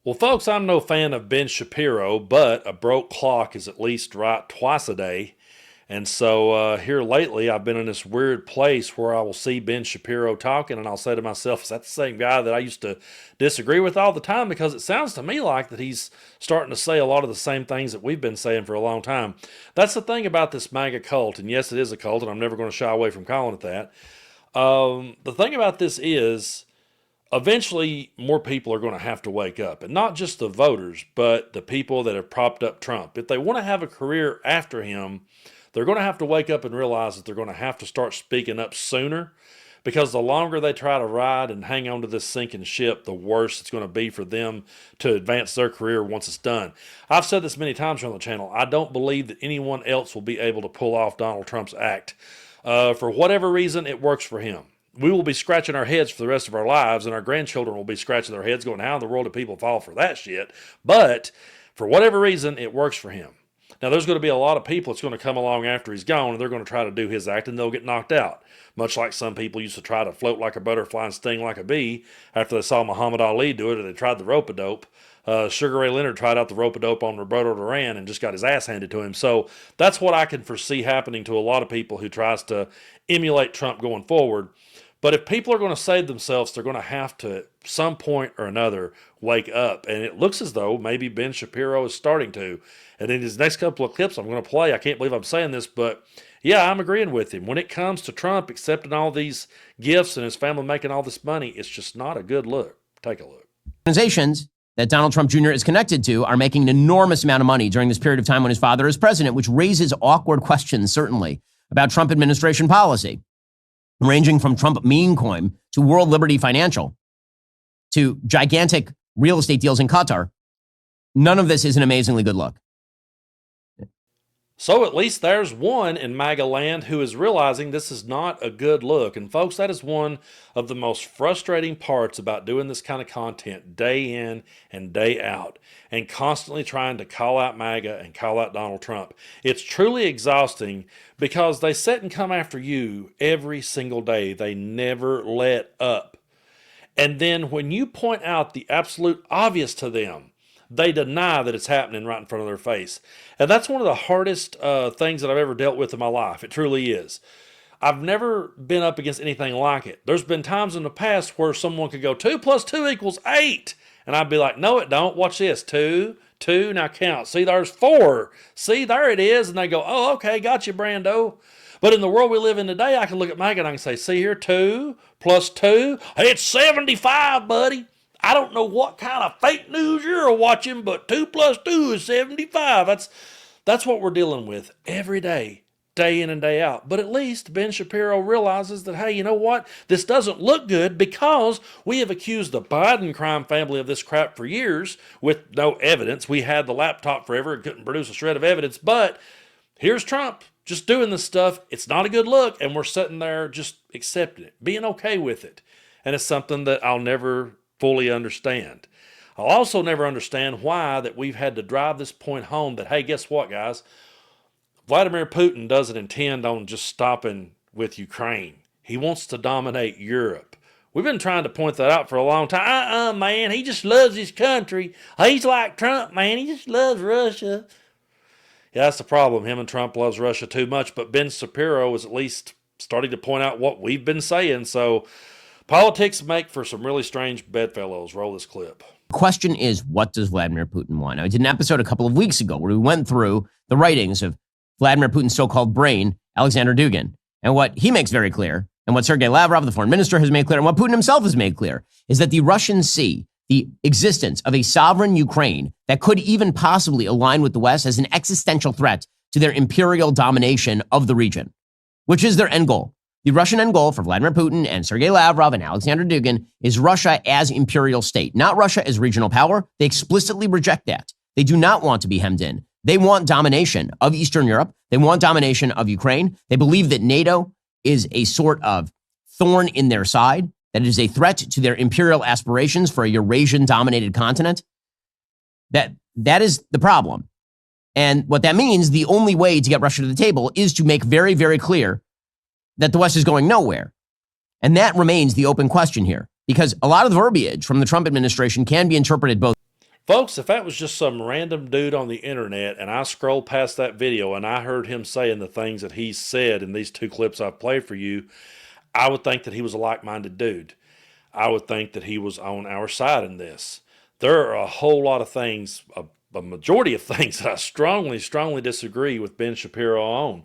Well, folks, I'm no fan of Ben Shapiro, but a broke clock is at least right twice a day. And so here lately, I've been in this weird place where I will see Ben Shapiro talking, and I'll say to myself, is that the same guy that I used to disagree with all the time? Because it sounds to me like that he's starting to say a lot of the same things that we've been saying for a long time. That's the thing about this MAGA cult, and yes, it is a cult, and I'm never going to shy away from calling it that. The thing about this is, eventually more people are going to have to wake up, and not just the voters, but the people that have propped up Trump. If they want to have a career after him, they're going to have to wake up and realize that they're going to have to start speaking up sooner, because the longer they try to ride and hang on to this sinking ship, the worse it's going to be for them to advance their career once it's done. I've said this many times on the channel. I don't believe that anyone else will be able to pull off Donald Trump's act. For whatever reason, it works for him. We will be scratching our heads for the rest of our lives, and our grandchildren will be scratching their heads going, how in the world do people fall for that shit? But for whatever reason, it works for him. Now, there's going to be a lot of people that's going to come along after he's gone, and they're going to try to do his act, and they'll get knocked out. Much like some people used to try to float like a butterfly and sting like a bee after they saw Muhammad Ali do it, or they tried the rope-a-dope. Sugar Ray Leonard tried out the rope-a-dope on Roberto Duran and just got his ass handed to him. So that's what I can foresee happening to a lot of people who tries to emulate Trump going forward. But if people are going to save themselves, they're going to have to, at some point or another, wake up. And it looks as though maybe Ben Shapiro is starting to. And in his next couple of clips I'm going to play, I can't believe I'm saying this, but yeah, I'm agreeing with him. When it comes to Trump accepting all these gifts and his family making all this money, it's just not a good look. Take a look. Organizations that Donald Trump Jr. is connected to are making an enormous amount of money during this period of time when his father is president, which raises awkward questions, certainly, about Trump administration policy, ranging from Trump meme coin to World Liberty Financial to gigantic real estate deals in Qatar. None of this is an amazingly good look. So at least there's one in MAGA land who is realizing this is not a good look. And folks, that is one of the most frustrating parts about doing this kind of content day in and day out, and constantly trying to call out MAGA and call out Donald Trump. It's truly exhausting because they sit and come after you every single day. They never let up. And then when you point out the absolute obvious to them, they deny that it's happening right in front of their face. And that's one of the hardest things that I've ever dealt with in my life. It truly is. I've never been up against anything like it. There's been times in the past where someone could go 2 + 2 = 8. And I'd be like, no, it don't. Watch this. 2, 2, now count. See, there's 4. See, there it is. And they go, oh, okay, got you, Brando. But in the world we live in today, I can look at Maga and I can say, see here, 2 + 2, it's 75, buddy. I don't know what kind of fake news you're watching, but 2 + 2 is 75. That's what we're dealing with every day, day in and day out. But at least Ben Shapiro realizes that, hey, you know what? This doesn't look good because we have accused the Biden crime family of this crap for years with no evidence. We had the laptop forever and couldn't produce a shred of evidence. But here's Trump just doing this stuff. It's not a good look, and we're sitting there just accepting it, being okay with it. And it's something that I'll never fully understand. I'll also never understand why that we've had to drive this point home that, hey, guess what, guys? Vladimir Putin doesn't intend on just stopping with Ukraine. He wants to dominate Europe. We've been trying to point that out for a long time. Man, he just loves his country. He's like Trump, man. He just loves Russia. Yeah, that's the problem. Him and Trump loves Russia too much, but Ben Shapiro is at least starting to point out what we've been saying. So politics make for some really strange bedfellows. Roll this clip. The question is, what does Vladimir Putin want? Now, I did an episode a couple of weeks ago where we went through the writings of Vladimir Putin's so-called brain, Alexander Dugin. And what he makes very clear, and what Sergei Lavrov, the foreign minister, has made clear, and what Putin himself has made clear, is that the Russians see the existence of a sovereign Ukraine that could even possibly align with the West as an existential threat to their imperial domination of the region, which is their end goal. The Russian end goal for Vladimir Putin and Sergei Lavrov and Alexander Dugin is Russia as imperial state, not Russia as regional power. They explicitly reject that. They do not want to be hemmed in. They want domination of Eastern Europe. They want domination of Ukraine. They believe that NATO is a sort of thorn in their side, that it is a threat to their imperial aspirations for a Eurasian-dominated continent. That is the problem. And what that means, the only way to get Russia to the table is to make very, very clear that the West is going nowhere. And that remains the open question here, because a lot of the verbiage from the Trump administration can be interpreted both. Folks, if that was just some random dude on the internet and I scrolled past that video and I heard him saying the things that he said in these two clips I've played for you, I would think that he was a like minded dude. I would think that he was on our side in this. There are a whole lot of things, a majority of things that I strongly, strongly disagree with Ben Shapiro on.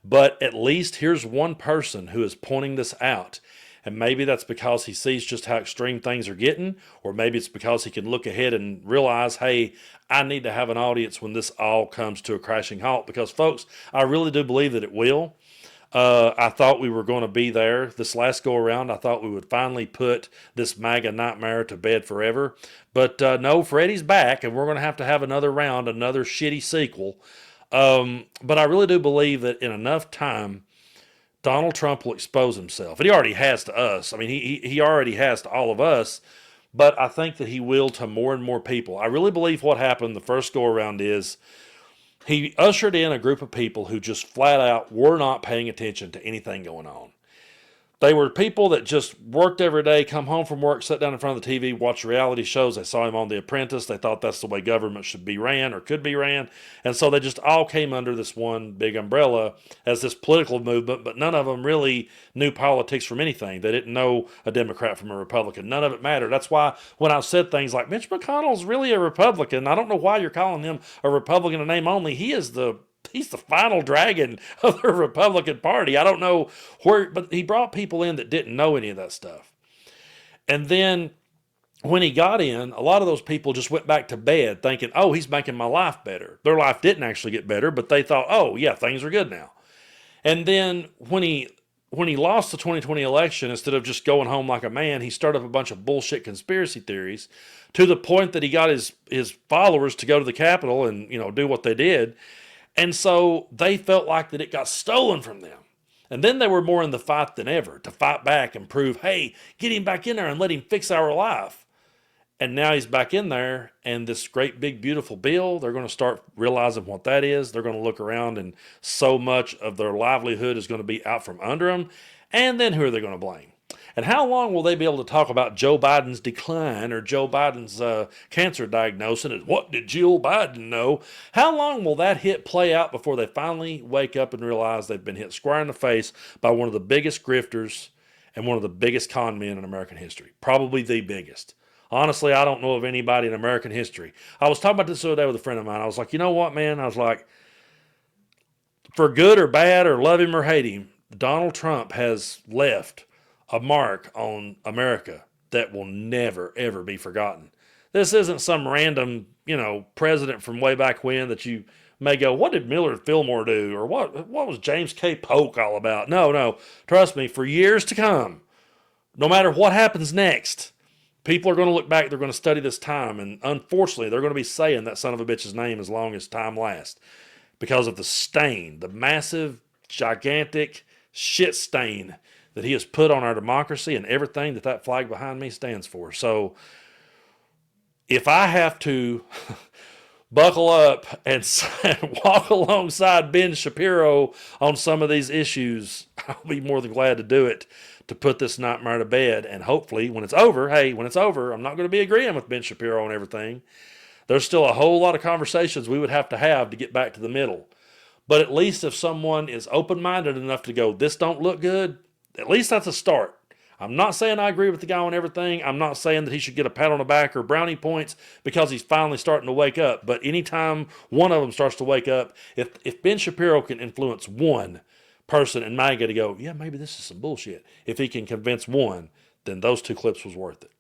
But at least here's one person who is pointing this out. And maybe that's because he sees just how extreme things are getting, or maybe it's because he can look ahead and realize, hey, I need to have an audience when this all comes to a crashing halt. Because, folks, I really do believe that it will. I thought we were going to be there this last go around. I thought we would finally put this MAGA nightmare to bed forever. But no, Freddie's back, and we're going to have another round, another shitty sequel. But I really do believe that in enough time, Donald Trump will expose himself. And he already has to us. I mean, he already has to all of us. But I think that he will to more and more people. I really believe what happened the first go around is he ushered in a group of people who just flat out were not paying attention to anything going on. They were people that just worked every day, come home from work, sat down in front of the TV, watched reality shows. They saw him on The Apprentice. They thought that's the way government should be ran or could be ran. And so they just all came under this one big umbrella as this political movement, but none of them really knew politics from anything. They didn't know a Democrat from a Republican. None of it mattered. That's why when I said things like, Mitch McConnell's really a Republican, I don't know why you're calling him a Republican in name only. He's the final dragon of the Republican Party. I don't know where, but he brought people in that didn't know any of that stuff. And then when he got in, a lot of those people just went back to bed thinking, oh, he's making my life better. Their life didn't actually get better, but they thought, oh, yeah, things are good now. And then when he lost the 2020 election, instead of just going home like a man, he started up a bunch of bullshit conspiracy theories to the point that he got his followers to go to the Capitol and, do what they did. And so they felt like that it got stolen from them. And then they were more in the fight than ever to fight back and prove, hey, get him back in there and let him fix our life. And now he's back in there, and this great big beautiful bill, they're going to start realizing what that is. They're going to look around, and so much of their livelihood is going to be out from under them. And then who are they going to blame? And how long will they be able to talk about Joe Biden's decline or Joe Biden's cancer diagnosis and what did Jill Biden know? How long will that hit play out before they finally wake up and realize they've been hit square in the face by one of the biggest grifters and one of the biggest con men in American history? Probably the biggest. Honestly, I don't know of anybody in American history. I was talking about this the other day with a friend of mine. I was like, you know what, man? I was like, for good or bad or love him or hate him, Donald Trump has left a mark on America that will never, ever be forgotten. This isn't some random, president from way back when that you may go, what did Millard Fillmore do? Or what was James K. Polk all about? No. Trust me, for years to come, no matter what happens next, people are going to look back, they're going to study this time, and unfortunately, they're going to be saying that son of a bitch's name as long as time lasts because of the stain, the massive, gigantic shit stain that he has put on our democracy and everything that flag behind me stands for. So if I have to buckle up and walk alongside Ben Shapiro on some of these issues, I'll be more than glad to do it to put this nightmare to bed. And hopefully when it's over, I'm not going to be agreeing with Ben Shapiro on everything. There's still a whole lot of conversations we would have to get back to the middle. But at least if someone is open-minded enough to go, this don't look good, at least that's a start. I'm not saying I agree with the guy on everything. I'm not saying that he should get a pat on the back or brownie points because he's finally starting to wake up. But anytime one of them starts to wake up, if Ben Shapiro can influence one person in MAGA to go, yeah, maybe this is some bullshit. If he can convince one, then those two clips was worth it.